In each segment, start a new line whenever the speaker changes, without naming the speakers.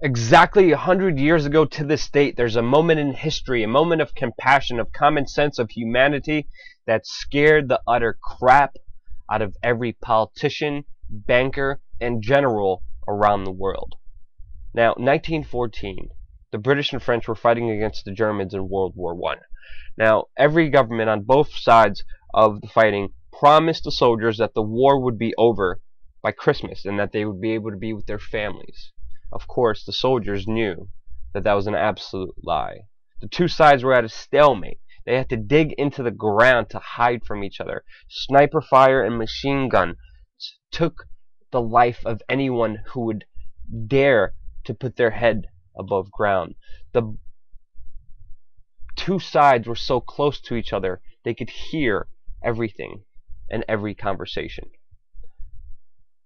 Exactly 100 years ago to this date, there's a moment in history, a moment of compassion, of common sense, of humanity that scared the utter crap out of every politician, banker, and general around the world. Now, 1914, the British and French were fighting against the Germans in World War I. Now, every government on both sides of the fighting promised the soldiers that the war would be over by Christmas and that they would be able to be with their families. Of course, the soldiers knew that that was an absolute lie. The two sides were at a stalemate. They had to dig into the ground to hide from each other. Sniper fire and machine guns took the life of anyone who would dare to put their head above ground. The two sides were so close to each other, they could hear everything and every conversation.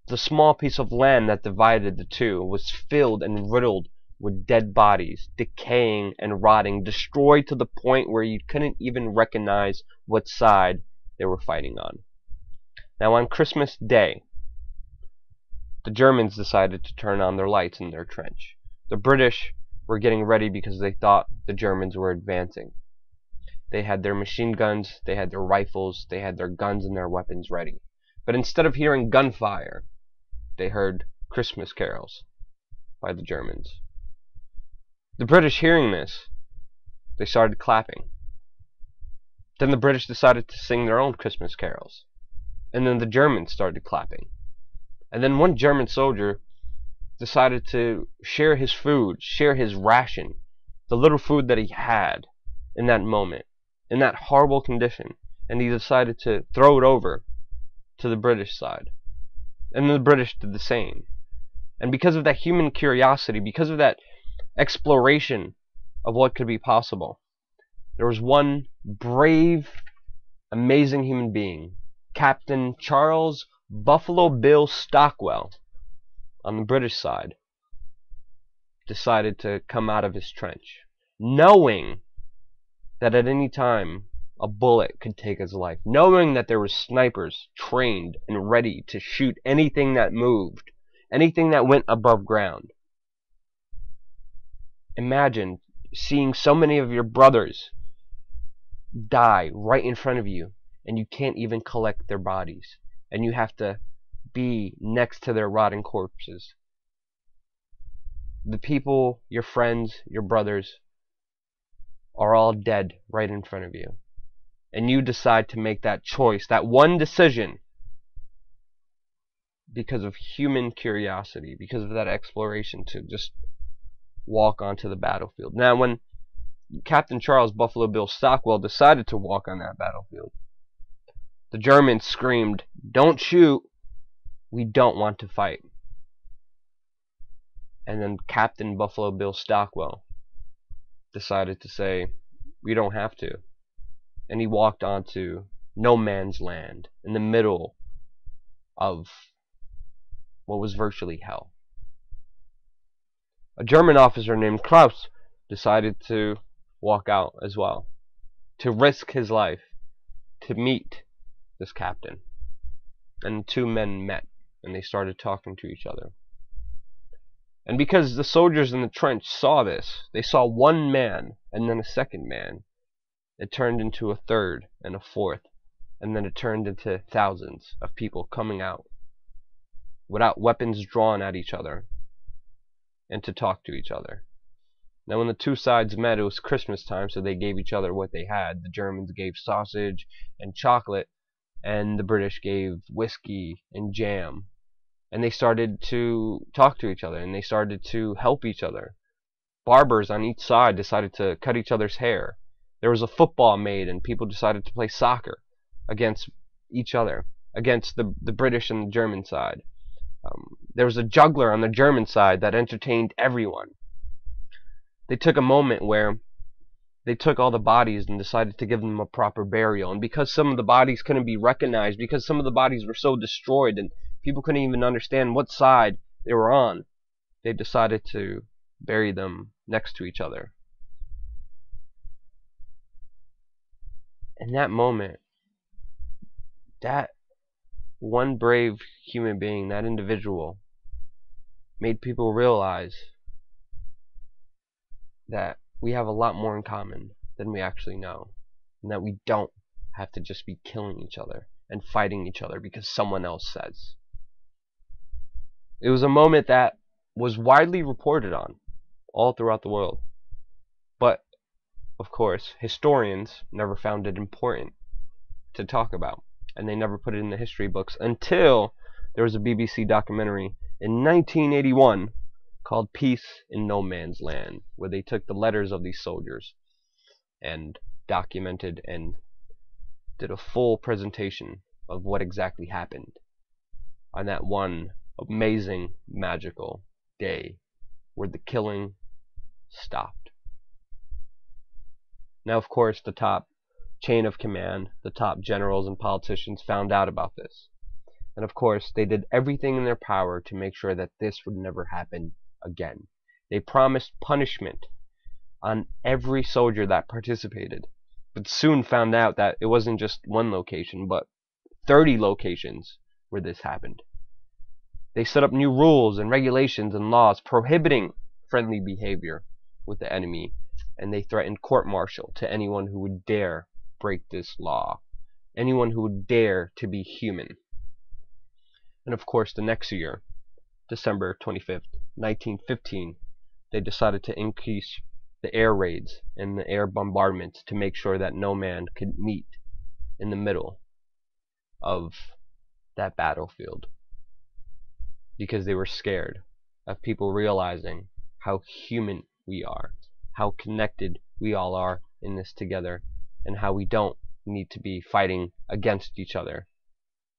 The small piece of land that divided the two was filled and riddled with dead bodies, decaying and rotting, destroyed to the point where you couldn't even recognize what side they were fighting on. Now, on Christmas Day, the Germans decided to turn on their lights in their trench. The British were getting ready because they thought the Germans were advancing. They had their machine guns, they had their rifles, they had their guns and their weapons ready. But instead of hearing gunfire, they heard Christmas carols by the Germans. The British, hearing this, they started clapping. Then the British decided to sing their own Christmas carols. And then the Germans started clapping. And then one German soldier decided to share his food, share his ration, the little food that he had in that moment, in that horrible condition, and he decided to throw it over to the British side. And the British did the same. And because of that human curiosity, because of that exploration of what could be possible, there was one brave, amazing human being, Captain Charles Buffalo Bill Stockwell, on the British side, decided to come out of his trench, knowing that at any time a bullet could take his life, knowing that there were snipers trained and ready to shoot anything that moved, anything that went above ground. Imagine seeing so many of your brothers die right in front of you, and you can't even collect their bodies, and you have to be next to their rotting corpses. The people, your friends, your brothers, are all dead right in front of you. And you decide to make that choice, that one decision, because of human curiosity, because of that exploration, to just walk onto the battlefield. Now, when Captain Charles Buffalo Bill Stockwell decided to walk on that battlefield, the Germans screamed, "Don't shoot! We don't want to fight." And then Captain Buffalo Bill Stockwell decided to say, "We don't have to." And he walked onto no man's land in the middle of what was virtually hell. A German officer named Kraus decided to walk out as well, to risk his life, to meet this captain. And the two men met, and they started talking to each other. And because the soldiers in the trench saw this, they saw one man and then a second man, it turned into a third and a fourth, and then it turned into thousands of people coming out without weapons drawn at each other and to talk to each other. Now, when the two sides met, it was Christmas time, so they gave each other what they had. The Germans gave sausage and chocolate, and the British gave whiskey and jam. And they started to talk to each other, and they started to help each other. Barbers on each side decided to cut each other's hair. There was a football made, and people decided to play soccer against each other, against the British and the German side. There was a juggler on the German side that entertained everyone. They took a moment where they took all the bodies and decided to give them a proper burial. And because some of the bodies couldn't be recognized, because some of the bodies were so destroyed and people couldn't even understand what side they were on, they decided to bury them next to each other. In that moment, that one brave human being, that individual, made people realize that we have a lot more in common than we actually know, and that we don't have to just be killing each other and fighting each other because someone else says. It was a moment that was widely reported on all throughout the world, but of course historians never found it important to talk about, and they never put it in the history books until there was a BBC documentary in 1981 called Peace in No Man's Land, where they took the letters of these soldiers and documented and did a full presentation of what exactly happened on that one amazing, magical day where the killing stopped. Now, of course, the top chain of command, the top generals and politicians found out about this. And of course, they did everything in their power to make sure that this would never happen again. They promised punishment on every soldier that participated, but soon found out that it wasn't just one location, but 30 locations where this happened. They set up new rules and regulations and laws prohibiting friendly behavior with the enemy, and they threatened court-martial to anyone who would dare break this law, anyone who would dare to be human. And of course, the next year, December 25th, 1915, they decided to increase the air raids and the air bombardments to make sure that no man could meet in the middle of that battlefield, because they were scared of people realizing how human we are, how connected we all are in this together, and how we don't need to be fighting against each other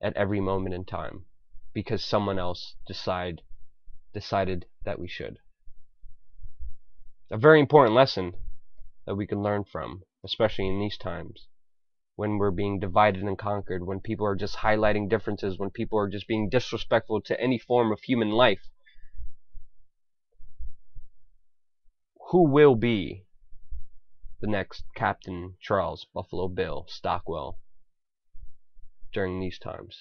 at every moment in time because someone else decided that we should. A very important lesson that we can learn from, especially in these times when we're being divided and conquered, when people are just highlighting differences, when people are just being disrespectful to any form of human life. Who will be the next Captain Charles Buffalo Bill Stockwell during these times?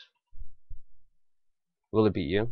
Will it be you?